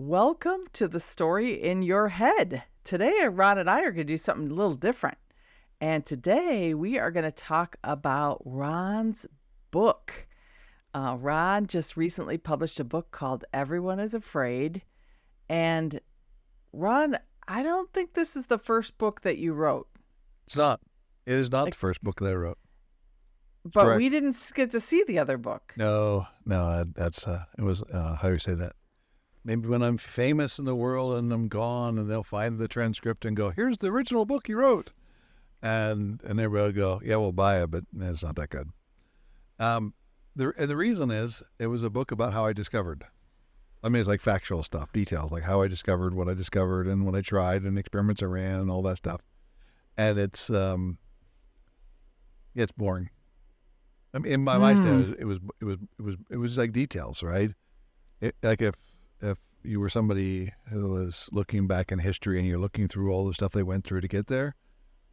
Welcome to the story in your head. Today, Ron and I are going to do something a little different. And today, we are going to talk about Ron's book. Ron just recently published a book called Everyone is Afraid. And Ron, I don't think this is the first book that you wrote. It's not. It is not the first book that I wrote. But correct. we didn't get to see the other book. No, that's, it was, how do you say that? Maybe when I'm famous in the world and I'm gone and they'll find the transcript and go, here's the original book you wrote. And everybody will go, yeah, we'll buy it, but it's not that good. The reason is it was a book about how I discovered. I mean, it's like factual stuff, details, like how I discovered what I discovered and what I tried and experiments I ran and all that stuff. And it's boring. I mean, in my mindset, it was like details, right? Like if you were somebody who was looking back in history and you're looking through all the stuff they went through to get there,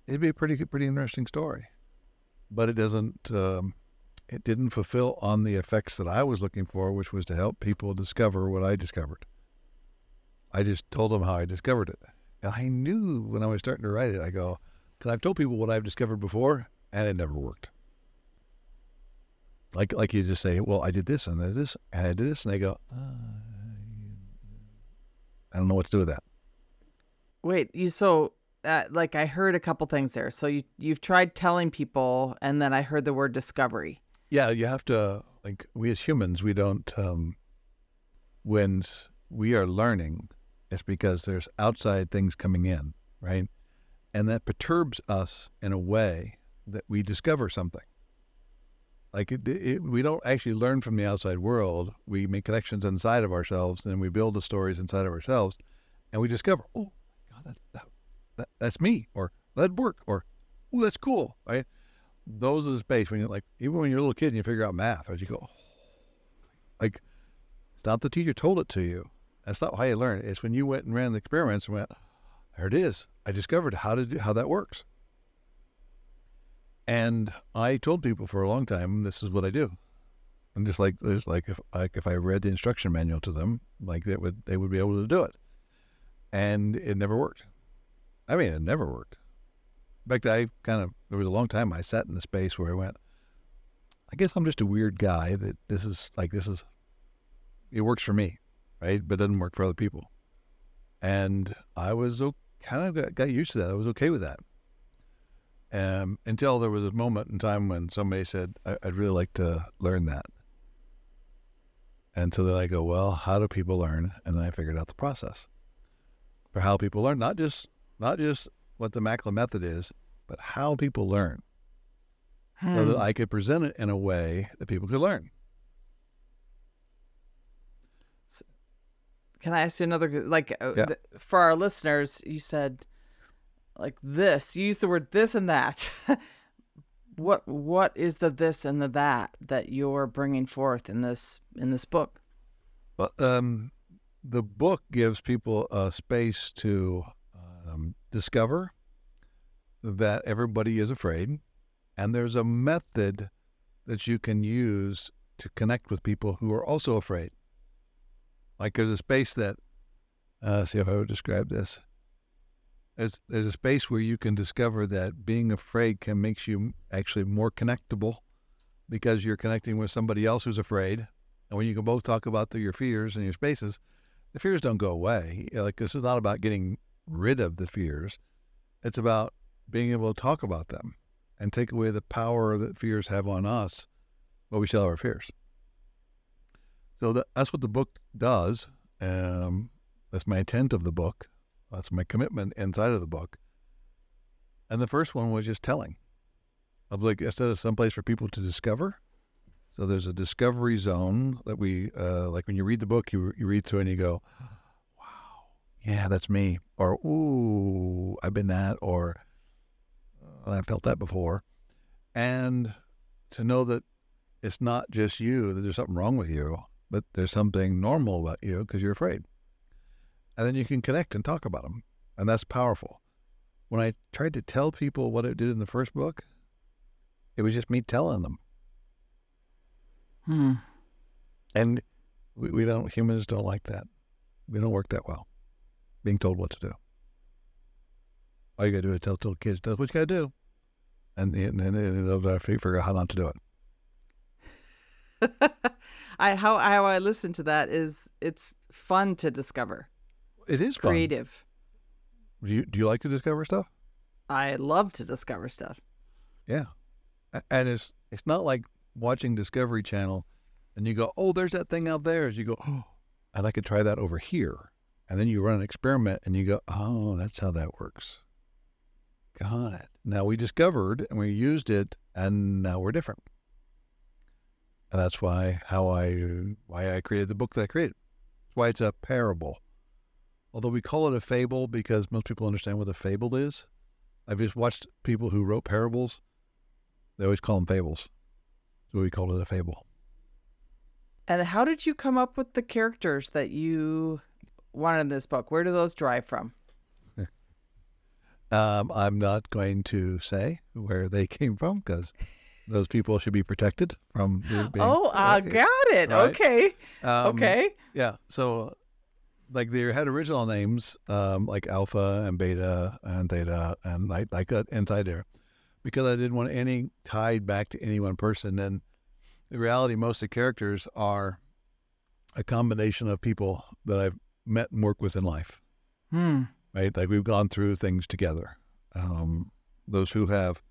it'd be a pretty interesting story. But it didn't fulfill on the effects that I was looking for, which was to help people discover what I discovered. I just told them how I discovered it. And I knew when I was starting to write it, I go, because I've told people what I've discovered before, and it never worked. Like you just say, well, I did this and I did this and I did this, and they go, I don't know what to do with that. Wait, I heard a couple things there. So you've tried telling people, and then I heard the word discovery. Yeah, you have to, like, we as humans, we don't, when we are learning, it's because there's outside things coming in, right? And that perturbs us in a way that we discover something. Like we don't actually learn from the outside world. We make connections inside of ourselves, and we build the stories inside of ourselves, and we discover, oh, God, that's me, or that'd work, or oh, that's cool, right? Those are the space when you're like, even when you're a little kid and you figure out math, as you go, like, it's not the teacher told it to you. That's not how you learn. It's when you went and ran the experiments and went, there it is. I discovered how that works. And I told people for a long time, this is what I do. And just like if I read the instruction manual to them, like they would be able to do it. And it never worked. I mean, it never worked. In fact, there was a long time I sat in the space where I went, I guess I'm just a weird guy that it works for me, right? But it doesn't work for other people. And I was kind of got used to that. I was okay with that. Until there was a moment in time when somebody said, I'd really like to learn that. And so then I go, well, how do people learn? And then I figured out the process for how people learn, not just what the Macklin method is, but how people learn. So that I could present it in a way that people could learn. Can I ask you another, Yeah. For our listeners, you said, like this, you used the word this and that. What is the this and the that you're bringing forth in this book? Well, the book gives people a space to discover that everybody is afraid, and there's a method that you can use to connect with people who are also afraid. Like there's a space that, see if I would describe this. There's a space where you can discover that being afraid can make you actually more connectable because you're connecting with somebody else who's afraid. And when you can both talk about your fears and your spaces, the fears don't go away. Like, this is not about getting rid of the fears. It's about being able to talk about them and take away the power that fears have on us, but we still have our fears. So that's what the book does. That's my intent of the book. That's my commitment inside of the book. And the first one was just telling. Of like, instead of someplace for people to discover. So there's a discovery zone that we, like when you read the book, you read through and you go, wow, yeah, that's me. Or, ooh, I've been that. Or, I felt that before. And to know that it's not just you, that there's something wrong with you, but there's something normal about you because you're afraid. And then you can connect and talk about them. And that's powerful. When I tried to tell people what I did in the first book, it was just me telling them. And humans don't like that. We don't work that well, being told what to do. All you got to do is tell kids, that's what you got to do. And they'll figure out how not to do it. How I listen to that is it's fun to discover. It is creative. Fun. Do you like to discover stuff? I love to discover stuff. Yeah. And it's not like watching Discovery Channel and you go, oh, there's that thing out there. As you go, oh, and I could try that over here. And then you run an experiment and you go, oh, that's how that works. Got it. Now we discovered and we used it, and now we're different. And that's why I created the book that I created. That's why it's a parable. Although we call it a fable because most people understand what a fable is. I've just watched people who wrote parables. They always call them fables. So we call it a fable. And how did you come up with the characters that you wanted in this book? Where do those derive from? I'm not going to say where they came from because those people should be protected from being... I got it. Right? Okay. Okay. Yeah. So like they had original names like Alpha and Beta and Theta and like inside there because I didn't want any tied back to any one person. And in reality, most of the characters are a combination of people that I've met and worked with in life. Right? Like we've gone through things together. Those who have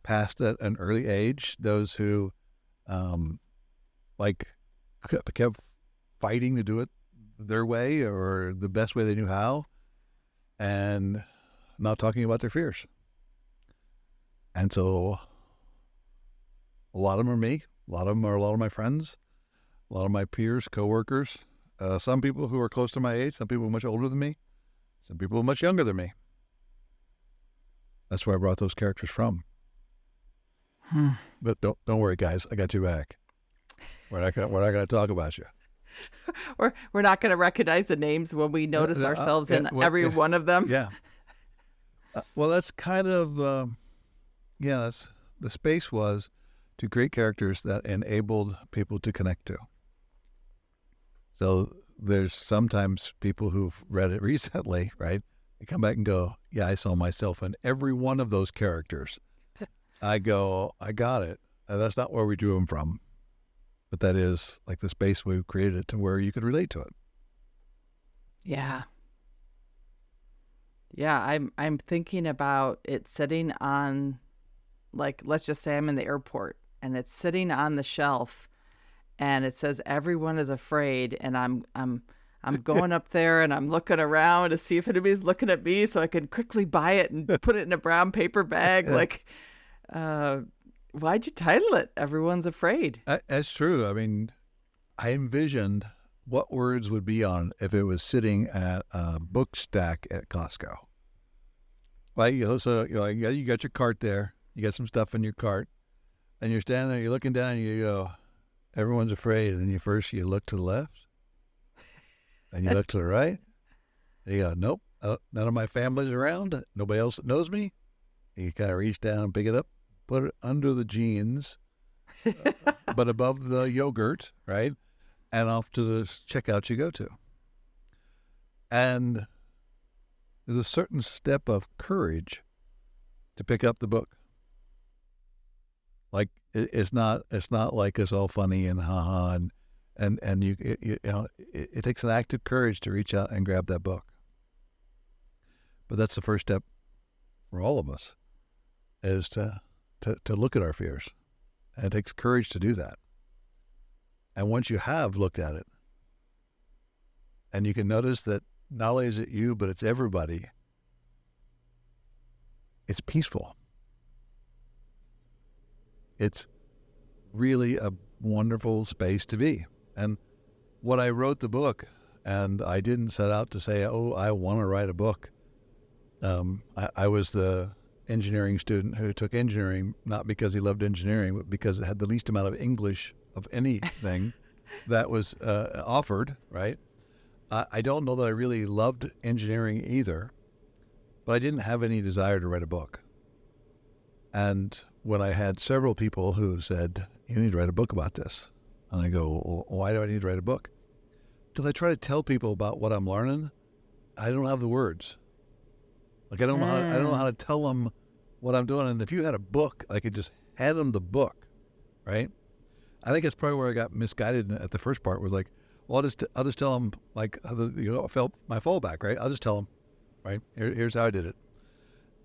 passed at an early age, those who like kept fighting to do it their way or the best way they knew how, and not talking about their fears. And so a lot of them are me. A lot of them are a lot of my friends, a lot of my peers, coworkers, some people who are close to my age, some people much older than me, some people much younger than me. That's where I brought those characters from. But don't worry, guys. I got you back. We're not gonna talk about you. We're not gonna recognize the names when we notice ourselves in every one of them. Yeah. Well, that's kind of that's the space was to create characters that enabled people to connect to. So there's sometimes people who've read it recently, right? They come back and go, yeah, I saw myself in every one of those characters. I go, I got it. That's not where we drew them from. But that is like the space we created to where you could relate to it. Yeah. Yeah, I'm thinking about it sitting on, like, let's just say I'm in the airport and it's sitting on the shelf and it says everyone is afraid, and I'm going up there and I'm looking around to see if anybody's looking at me so I can quickly buy it and put it in a brown paper bag. Like, why'd you title it Everyone's Afraid? That's true. I mean, I envisioned what words would be on if it was sitting at a book stack at Costco. Like, so you got your cart there, you got some stuff in your cart, and you're standing there, you're looking down, and you go, everyone's afraid. And you look to the left, and you look to the right, and you go, nope, none of my family's around, nobody else knows me. And you kind of reach down and pick it up, put it under the jeans, but above the yogurt, right? And off to the checkout you go to. And there's a certain step of courage to pick up the book. Like it's not like it's all funny and ha-ha and you know it takes an act of courage to reach out and grab that book. But that's the first step for all of us, is to look at our fears. And it takes courage to do that. And once you have looked at it, and you can notice that not only is it you, but it's everybody, it's peaceful. It's really a wonderful space to be. And when I wrote the book, and I didn't set out to say, oh, I want to write a book. I was the engineering student who took engineering, not because he loved engineering, but because it had the least amount of English of anything that was offered, right? I don't know that I really loved engineering either, but I didn't have any desire to write a book. And when I had several people who said, you need to write a book about this. And I go, well, why do I need to write a book? because I try to tell people about what I'm learning. I don't have the words. Like I don't know how to tell them what I'm doing. And if you had a book, I could just hand them the book, right? I think that's probably where I got misguided at the first part. Was like, well, I'll just tell them like how I felt my fallback, right? I'll just tell them, right? Here's how I did it.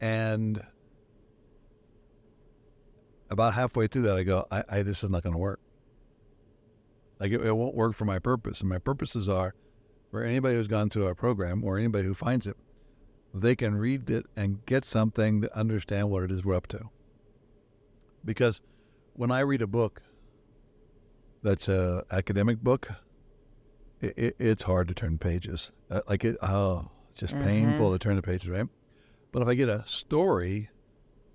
And about halfway through that, I go, I this is not going to work. Like it won't work for my purpose. And my purposes are for anybody who's gone through our program or anybody who finds it, they can read it and get something to understand what it is we're up to. Because when I read a book that's an academic book, it's hard to turn pages. It's just painful to turn the pages, right? But if I get a story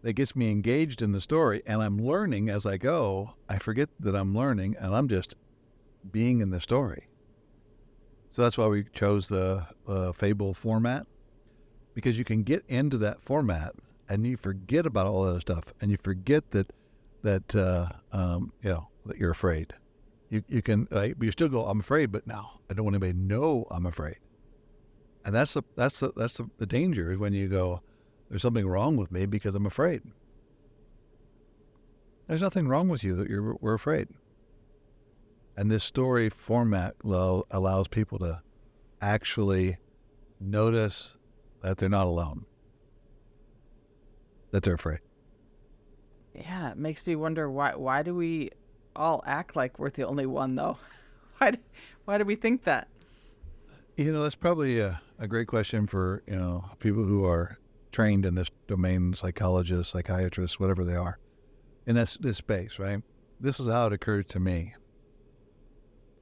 that gets me engaged in the story and I'm learning as I go, I forget that I'm learning and I'm just being in the story. So that's why we chose the fable format, because you can get into that format and you forget about all that other stuff, and you forget that you're afraid. You can you still go, I'm afraid, but now I don't want anybody to know I'm afraid. And that's the danger, is when you go, there's something wrong with me because I'm afraid. There's nothing wrong with you that we're afraid. And this story format allows people to actually notice that they're not alone, that they're afraid. Yeah, it makes me wonder why do we all act like we're the only one, though? Why do we think that? That's probably a great question for, people who are trained in this domain, psychologists, psychiatrists, whatever they are, in this space, right? This is how it occurred to me.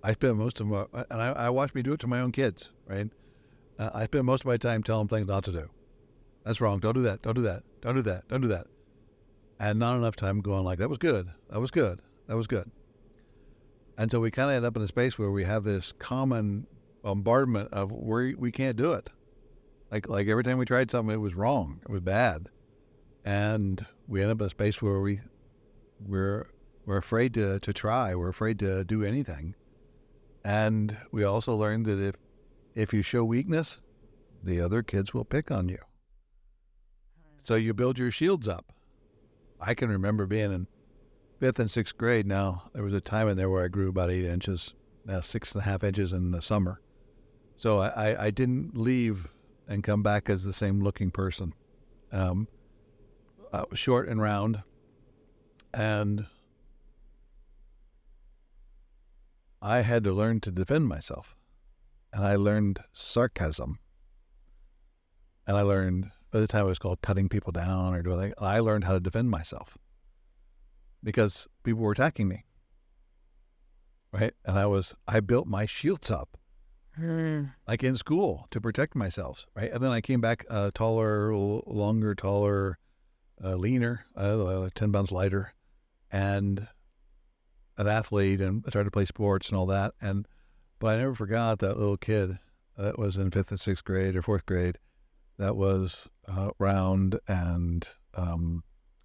I spend most of my, and I watch me do it to my own kids, right? I spend most of my time telling them things not to do. That's wrong. Don't do that. Don't do that. Don't do that. Don't do that. And not enough time going like, that was good. That was good. That was good. And so we kind of end up in a space where we have this common bombardment of where we can't do it. Like every time we tried something, it was wrong. It was bad. And we end up in a space where we're afraid to try. We're afraid to do anything. And we also learned that if you show weakness, the other kids will pick on you. So you build your shields up. I can remember being in 5th and 6th grade. Now, there was a time in there where I grew about 8 inches, now 6.5 inches in the summer. So I didn't leave and come back as the same looking person. I was short and round, and I had to learn to defend myself. And I learned sarcasm. And I learned, by the time it was called cutting people down or doing, I learned how to defend myself because people were attacking me, right? And I built my shields up, like in school, to protect myself, right? And then I came back taller, longer, taller, leaner, 10 pounds lighter, and an athlete, and I tried to play sports and all that. But I never forgot that little kid that was in 5th and 6th grade or 4th grade that was round and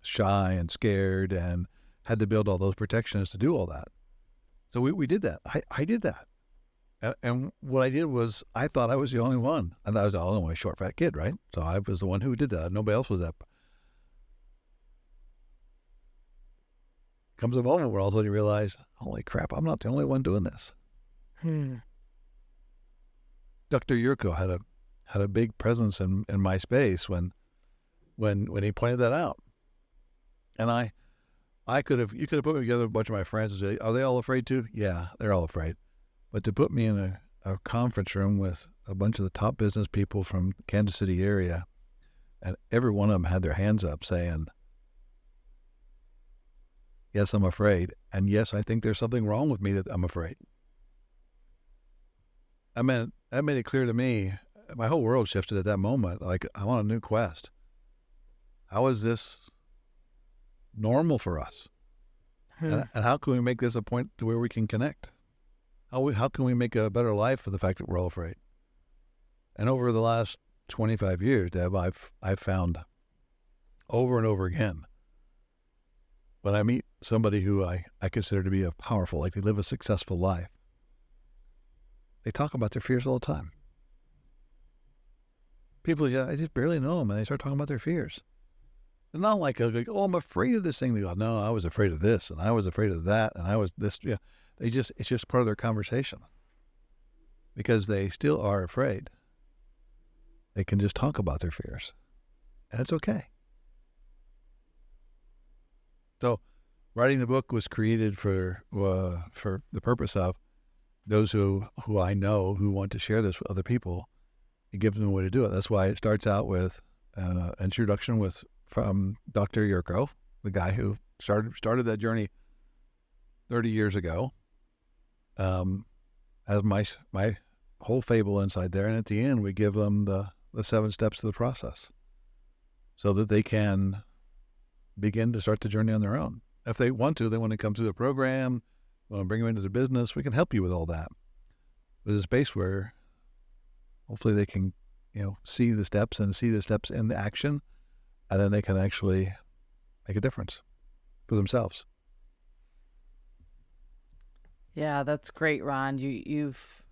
shy and scared and had to build all those protections to do all that. So we did that. I did that. And what I did was, I thought I was the only one. And I was the only short, fat kid, right? So I was the one who did that. Nobody else was that. Comes a moment where all of a sudden you realize, holy crap, I'm not the only one doing this. Dr. Yurko had a big presence in my space when he pointed that out. And you could have put me together with a bunch of my friends and say, are they all afraid too? Yeah, they're all afraid. But to put me in a conference room with a bunch of the top business people from the Kansas City area, and every one of them had their hands up saying, yes, I'm afraid. And yes, I think there's something wrong with me that I'm afraid. I mean, that made it clear to me, my whole world shifted at that moment. Like, I'm on a new quest. How is this normal for us? And how can we make this a point to where we can connect? How can we make a better life for the fact that we're all afraid? And over the last 25 years, Deb, I've found over and over again, when I meet somebody who I consider to be a powerful, like they live a successful life, They talk about their fears all the time. People, yeah, I just barely know them, and they start talking about their fears. It's not like, oh, I'm afraid of this thing. They go, no, I was afraid of this, and I was afraid of that, and I was this. Yeah, it's just part of their conversation because they still are afraid. They can just talk about their fears, and it's okay. So, writing the book was created for the purpose of those who I know who want to share this with other people. It gives them a way to do it. That's why it starts out with an introduction from Dr. Yurko, the guy who started that journey 30 years ago. Has my whole fable inside there, and at the end we give them the 7 steps of the process, so that they can begin to start the journey on their own. If they want to come through the program, want to bring them into the business, we can help you with all that. There's a space where hopefully they can, see the steps in the action, and then they can actually make a difference for themselves. Yeah, that's great, Ron. You've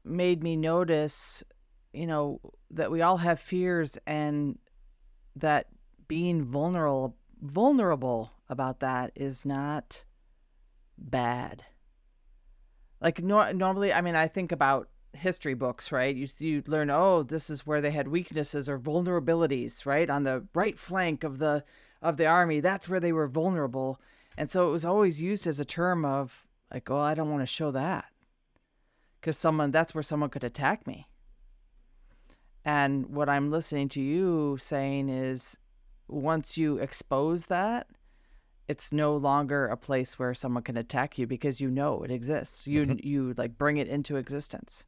made me notice, that we all have fears, and that being vulnerable about that is not bad. Like normally, I mean, I think about history books, right? You learn, oh, this is where they had weaknesses or vulnerabilities, right? On the right flank of the army, that's where they were vulnerable. And so it was always used as a term of like, oh, I don't want to show that, because that's where someone could attack me. And what I'm listening to you saying is, once you expose that, it's no longer a place where someone can attack you, because it exists. You like bring it into existence.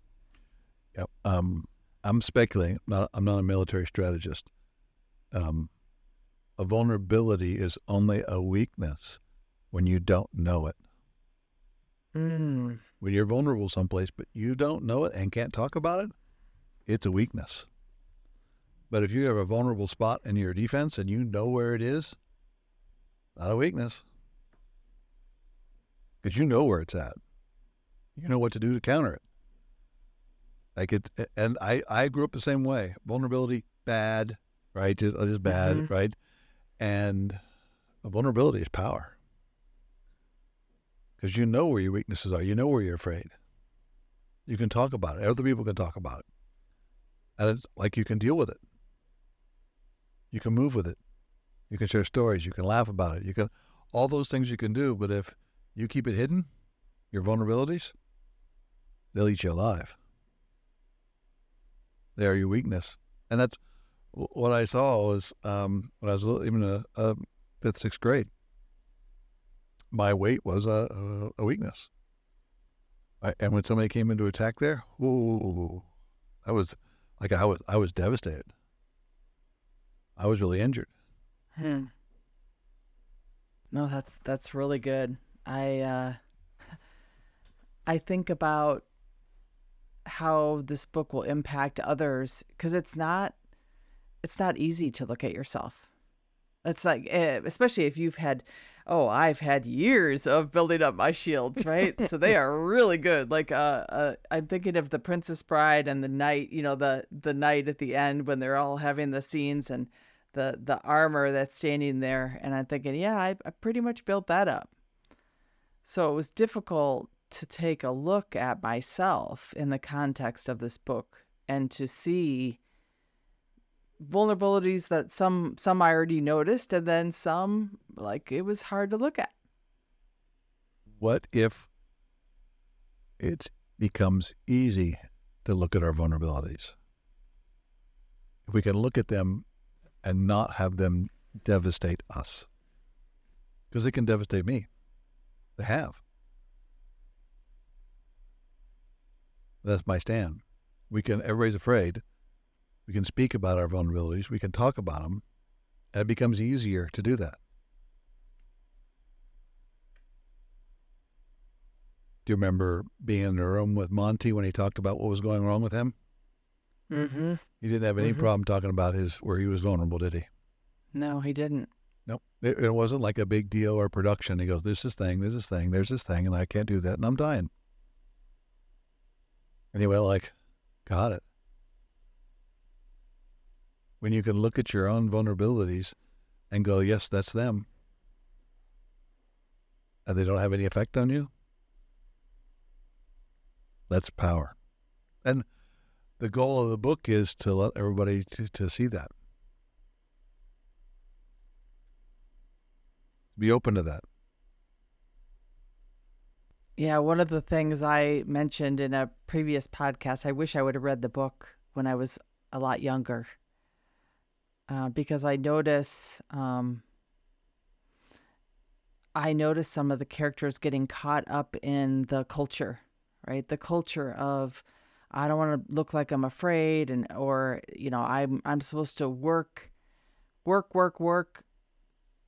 Yep. I'm speculating. I'm not a military strategist. A vulnerability is only a weakness when you don't know it. When you're vulnerable someplace, but you don't know it and can't talk about it, it's a weakness. But if you have a vulnerable spot in your defense and you know where it is, not a weakness. Because you know where it's at. You know what to do to counter it. And I grew up the same way. Vulnerability, bad, right? Just bad, right? And vulnerability is power. Because you know where your weaknesses are. You know where you're afraid. You can talk about it. Other people can talk about it. And it's like you can deal with it. You can move with it. You can share stories. You can laugh about it. You can, all those things you can do. But if you keep it hidden, your vulnerabilities, they'll eat you alive. They are your weakness. And that's what I saw was when I was even a 5th, 6th grade. My weight was a weakness. And when somebody came in to attack there, I was devastated. I was really injured. No, that's really good. I think about how this book will impact others, because it's not easy to look at yourself. It's like, especially if I've had years of building up my shields, right? So they are really good. Like, I'm thinking of The Princess Bride and the night, the night at the end when they're all having the scenes and the armor that's standing there. And I'm thinking, yeah, I pretty much built that up. So it was difficult to take a look at myself in the context of this book and to see vulnerabilities that some I already noticed, and then some, like, it was hard to look at. What if it becomes easy to look at our vulnerabilities? If we can look at them and not have them devastate us. Because they can devastate me. They have. That's my stand. Everybody's afraid. We can speak about our vulnerabilities. We can talk about them. And it becomes easier to do that. Do you remember being in the room with Monty when he talked about what was going wrong with him? Mm-hmm. He didn't have any problem talking about where he was vulnerable, did he? No, he didn't. Nope. It wasn't like a big deal or production. He goes, there's this thing, there's this thing, and I can't do that, and I'm dying. And you went like, got it. When you can look at your own vulnerabilities and go, yes, that's them, and they don't have any effect on you, that's power. And the goal of the book is to let everybody to see that. Be open to that. Yeah, one of the things I mentioned in a previous podcast, I wish I would have read the book when I was a lot younger, because I notice some of the characters getting caught up in the culture, right? The culture of, I don't want to look like I'm afraid, and or I'm supposed to work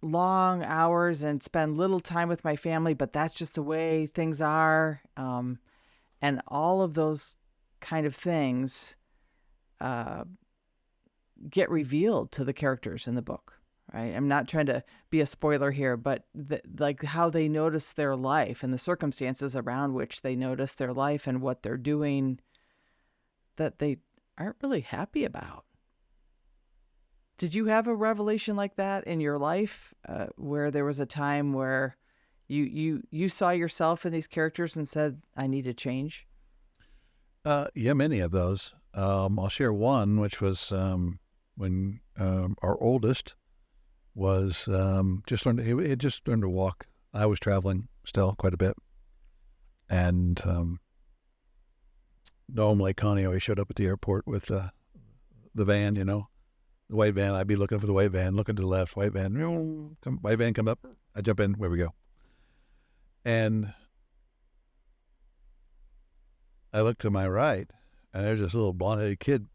long hours and spend little time with my family, but that's just the way things are. And all of those kind of things get revealed to the characters in the book, right? I'm not trying to be a spoiler here, but like how they notice their life and the circumstances around which they notice their life and what they're doing that they aren't really happy about. Did you have a revelation like that in your life, where there was a time where you saw yourself in these characters and said, I need to change? Yeah, many of those. I'll share one, which was when our oldest was he had just learned to walk. I was traveling still quite a bit. And Noam Lake Connie always showed up at the airport with the van, the white van. I'd be looking for the white van, looking to the left, white van, white van come up. I jump in, where we go. And I look to my right, and there's this little blonde-headed kid.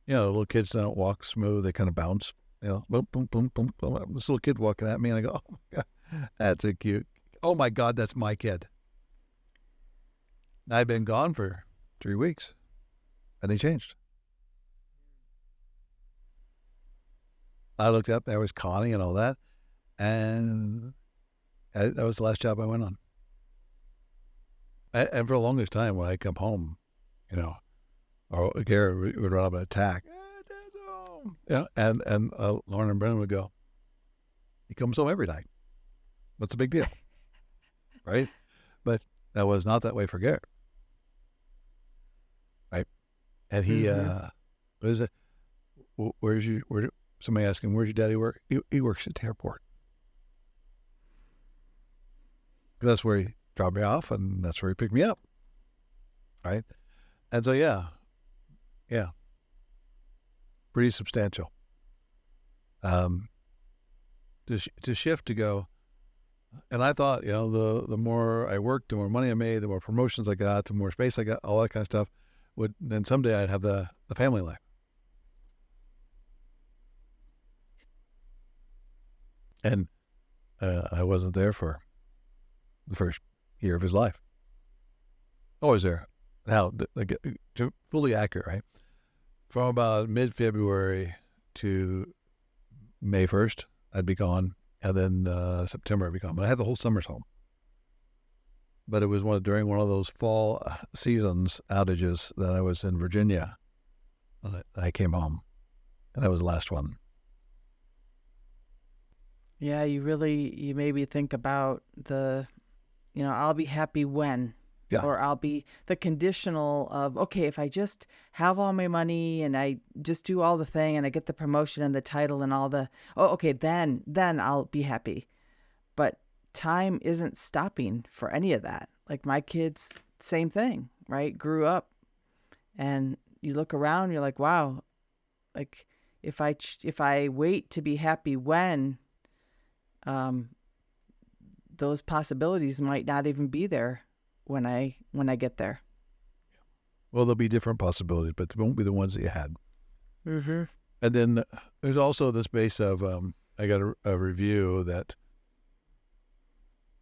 Little kids don't walk smooth. They kind of bounce, boom, boom, boom, boom, boom. This little kid walking at me, and I go, oh, my God, that's a cute. Oh, my God, that's my kid. I'd been gone for 3 weeks, and he changed. I looked up, there was Connie and all that, and that was the last job I went on. And for the longest time, when I come home, or Garrett would run up and attack, and Lauren and Brennan would go, he comes home every night. What's the big deal? Right? But that was not that way for Garrett. Right? And he, what is it? Somebody asked him, where's your daddy work? He works at the airport. That's where he dropped me off, and that's where he picked me up. Right? And so, yeah, pretty substantial. To shift to go, and I thought, the more I worked, the more money I made, the more promotions I got, the more space I got, all that kind of stuff, then someday I'd have the family life. And I wasn't there for the first year of his life. Always there. Now, fully accurate, right? From about mid-February to May 1st, I'd be gone. And then September, I'd be gone. But I had the whole summer's home. But it was during one of those fall seasons outages that I was in Virginia. I came home. And that was the last one. Yeah, you made me think about I'll be happy when. Yeah. Or I'll be the conditional of, okay, if I just have all my money and I just do all the thing and I get the promotion and the title and all okay, then I'll be happy. But time isn't stopping for any of that. Like my kids, same thing, right? Grew up, and you look around, you're like, wow, like if I wait to be happy when, those possibilities might not even be there when I get there. Well, there'll be different possibilities, but they won't be the ones that you had. Mm-hmm. And then there's also this base of, I got a review that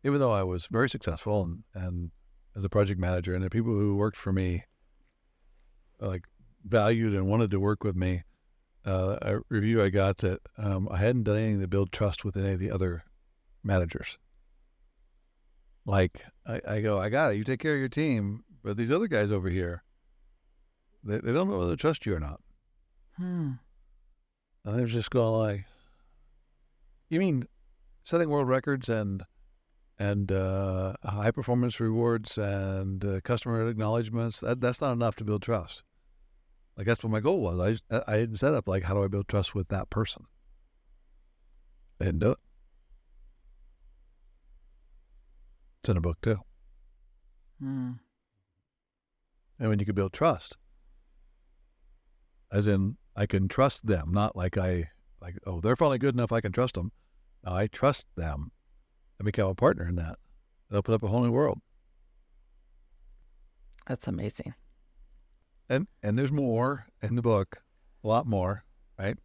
even though I was very successful and as a project manager, and the people who worked for me valued and wanted to work with me, a review I got that I hadn't done anything to build trust with any of the other managers. Like, I go, I got it. You take care of your team, but these other guys over here, They don't know whether to trust you or not. Hmm. And they're just going like, you mean setting world records and high performance rewards and customer acknowledgments? That's not enough to build trust. Like, that's what my goal was. I didn't set up like, how do I build trust with that person? They didn't do it. It's in a book too. Hmm. And when you can build trust, as in I can trust them, not like oh, they're finally good enough I can trust them. No, I trust them and become a partner in that. It opened up a whole new world. That's amazing. And there's more in the book, a lot more, right?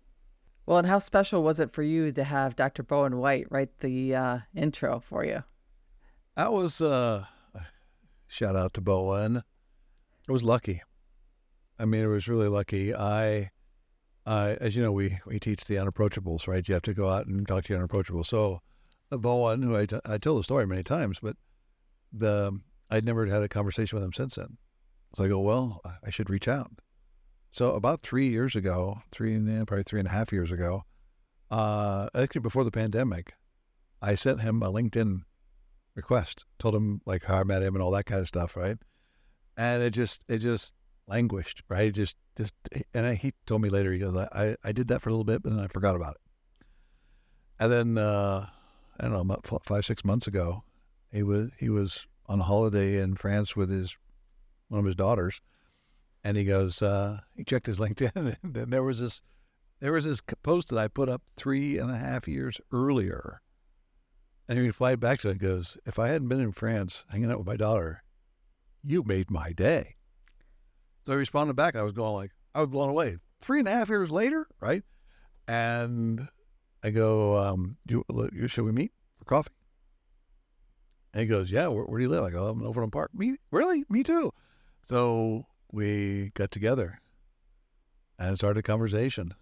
Well, and how special was it for you to have Dr. Bowen White write the intro for you? That was shout out to Bowen. I was lucky. I mean, it was really lucky. As you know, we teach the unapproachables, right? You have to go out and talk to your unapproachables. So Bowen, who I tell the story many times, but I'd never had a conversation with him since then. So I go, well, I should reach out. So about 3 years ago, probably 3.5 years ago, actually before the pandemic, I sent him a LinkedIn request, told him like how I met him and all that kind of stuff, right? And it just languished, right? He told me later, he goes, I did that for a little bit, but then I forgot about it. And then, I don't know, about 5-6 months ago, he was on holiday in France with one of his daughters. And he goes, he checked his LinkedIn and there was this post that I put up 3.5 years earlier. And he replied back to it and goes, if I hadn't been in France hanging out with my daughter, you made my day. So I responded back. I was going like, I was blown away. 3.5 years later, right? And I go, should we meet for coffee? And he goes, yeah, where do you live? I go, I'm in Overland Park. Me? Really? Me too. So we got together and started a conversation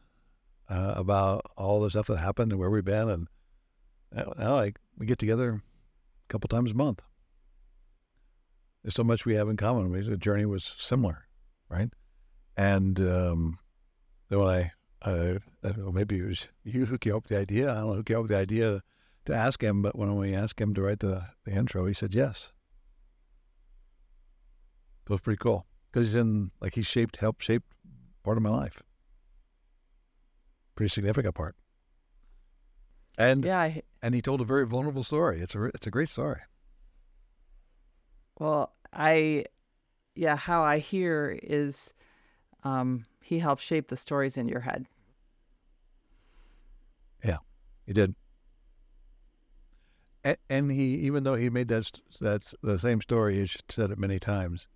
about all the stuff that happened and where we've been. And now we get together a couple times a month. There's so much we have in common. The journey was similar, right? And then when I don't know, maybe it was you who came up with the idea. I don't know who came up with the idea to ask him, but when we asked him to write the intro, he said yes. It was pretty cool because he helped shape part of my life. Pretty significant part. And Yeah. And he told a very vulnerable story. It's a great story. Well, how I hear is he helped shape the stories in your head. Yeah, he did. And he, even though he made that's the same story, he said it many times,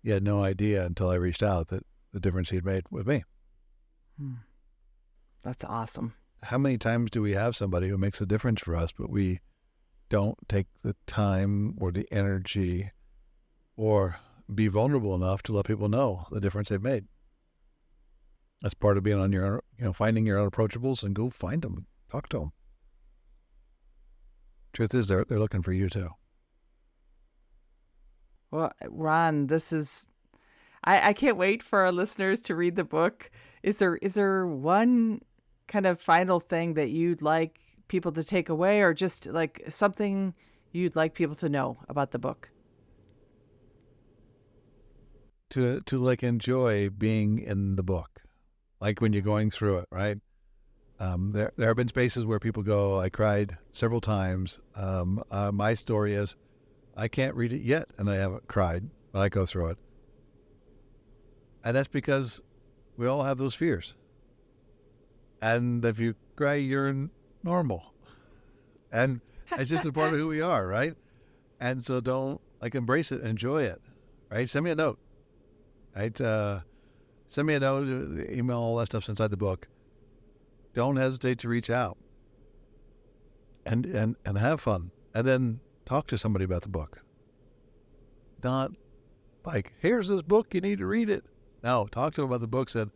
he had no idea until I reached out that the difference he'd made with me. That's awesome. How many times do we have somebody who makes a difference for us, but we don't take the time or the energy or be vulnerable enough to let people know the difference they've made? That's part of being on your, finding your unapproachables and go find them, talk to them. Truth is, they're looking for you too. Well, Ron, I can't wait for our listeners to read the book. Is there one kind of final thing that you'd like people to take away, or just like something you'd like people to know about the book? To like enjoy being in the book, like when you're going through it, right? There have been spaces where people go, I cried several times. My story is, I can't read it yet, and I haven't cried, but I go through it. And that's because we all have those fears. And if you cry, you're normal. And it's just a part of who we are, right? And so don't, embrace it, enjoy it, right? Send me a note, right? Send me a note, email, all that stuff's inside the book. Don't hesitate to reach out and have fun. And then talk to somebody about the book. Not like, here's this book, you need to read it. No, talk to them about the book. Said,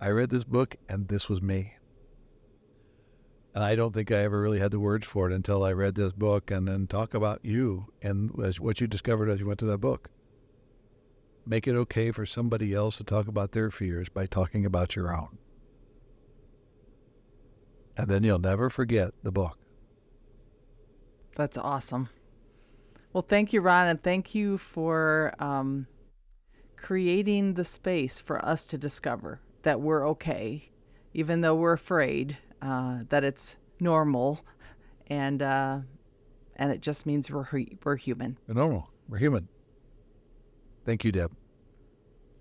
I read this book and this was me. And I don't think I ever really had the words for it until I read this book, and then talk about you and what you discovered as you went to that book. make it okay for somebody else to talk about their fears by talking about your own. And then you'll never forget the book. That's awesome. Well, thank you, Ron, and thank you for creating the space for us to discover that we're okay, even though we're afraid, that it's normal, and it just means we're human. No, we're human. Thank you, Deb.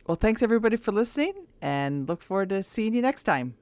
Well, thanks everybody for listening, and look forward to seeing you next time.